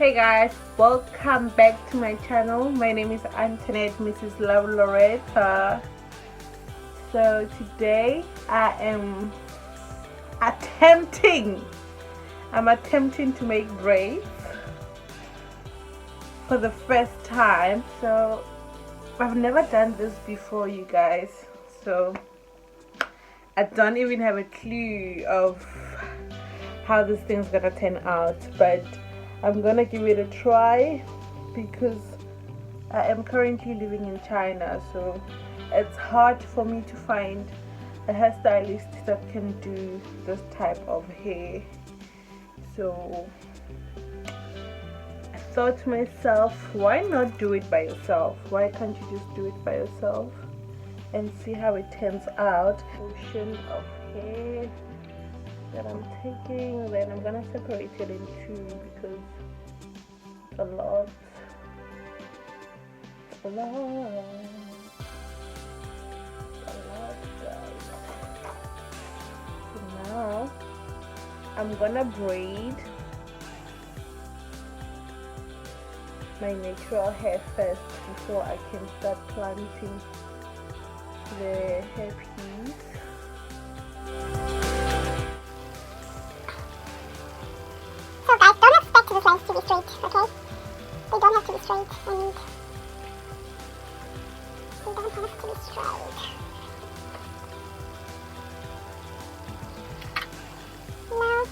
Hey guys, welcome back to my channel. My name is Antoinette, Mrs. Love Loretta. So today I'm attempting to make braids for the first time. So I've never done this before, you guys, so I don't even have a clue of how this thing's gonna turn out, but I'm gonna give it a try because I am currently living in China, so it's hard for me to find a hairstylist that can do this type of hair. So I thought to myself, why not do it by yourself? Why can't you just do it by yourself and see how it turns out? Portion of hair that I'm taking, then I'm gonna separate it in two because it's a lot. It's a lot, guys. So now I'm gonna braid my natural hair first before I can start planting the hairpiece. So guys, don't expect the lines to be straight, okay? They don't have to be straight, and they don't have to be straight. No.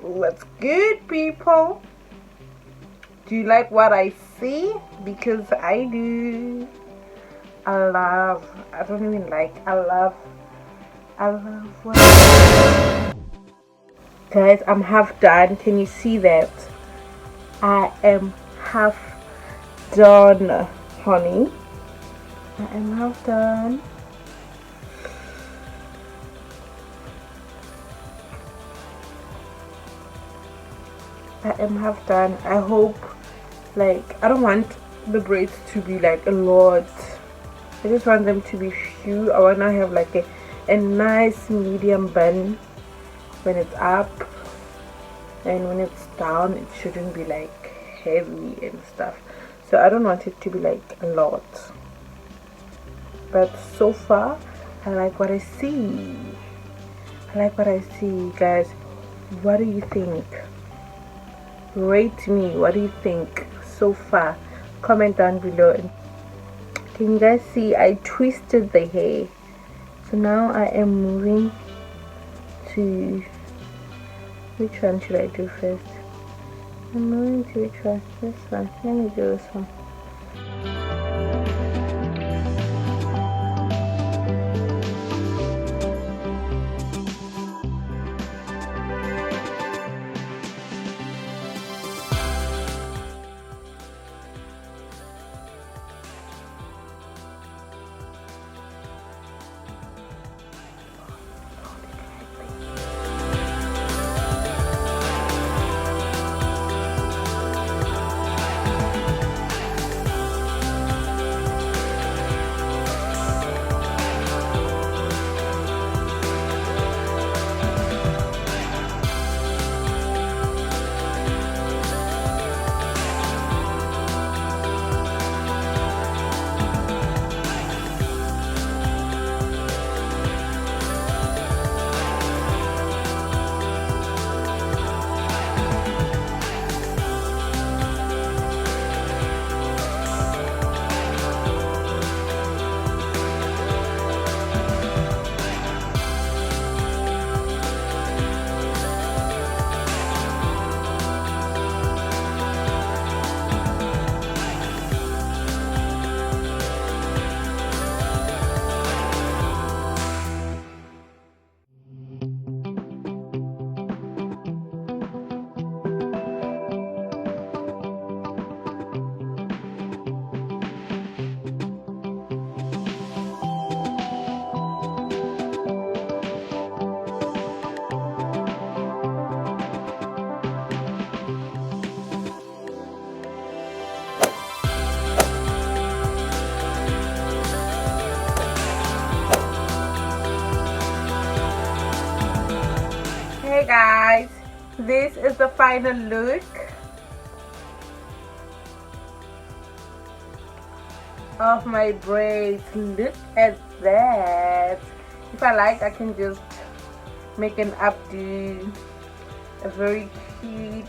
What's good, people? Do you like what I see? Because I do. I love what guys, I'm half done. Can you see that? I am half done, honey. I am half done. I am half done. I hope, like, I don't want the braids to be like a lot. I just want them to be few. I want to have like a nice medium bun when it's up, and when it's down it shouldn't be like heavy and stuff. So I don't want it to be like a lot, but so far I like what I see. Guys, what do you think? Rate me. What do you think so far? Comment down below. Can you guys see I twisted the hair? So now I am moving to, which one should I do first? I'm moving to which one? This one. Let me do this one. this is the final look of my braids. Look at that. If I like, I can just make an updo, a very cute